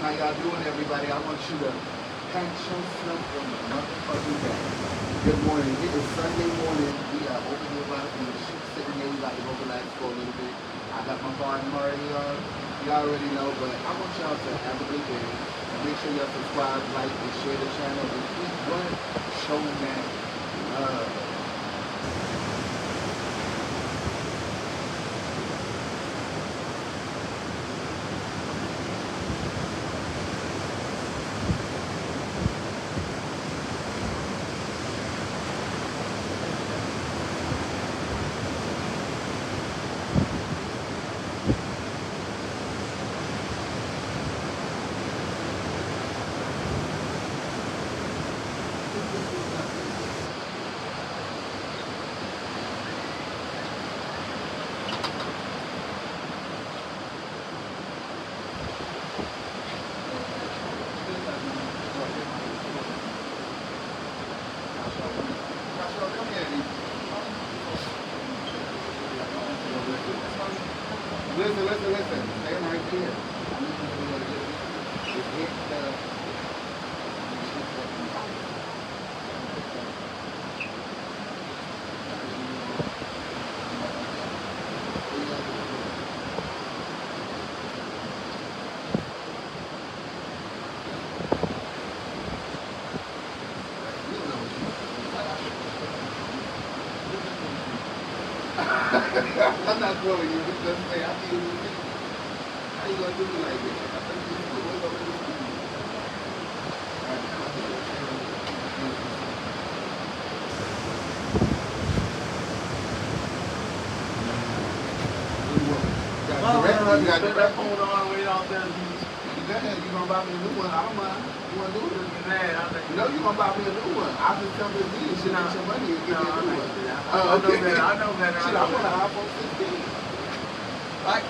How y'all doing, everybody? I want you to pat yourself on the motherfucking back. Good morning. It is Sunday morning. We are over here about the shit sitting here. We about to go relax for a little bit. I got my partner already on. You already know, but I want y'all to have a good day. And make sure y'all subscribe, like, and share the channel. And keep what? Showing that love. Listen. Stay right there. I need you to just hit the... I'm not throwing you. Just say, I feel you. How you gonna do me like this? I think you can wake up and do You got direct phone on way out there. You gonna buy me a new one? I don't mind. You wanna do it? No, you gonna buy me a new one. I just tell this nigga shit ain't your money and give me a new one. I know better. Shit, I want an iPhone 16.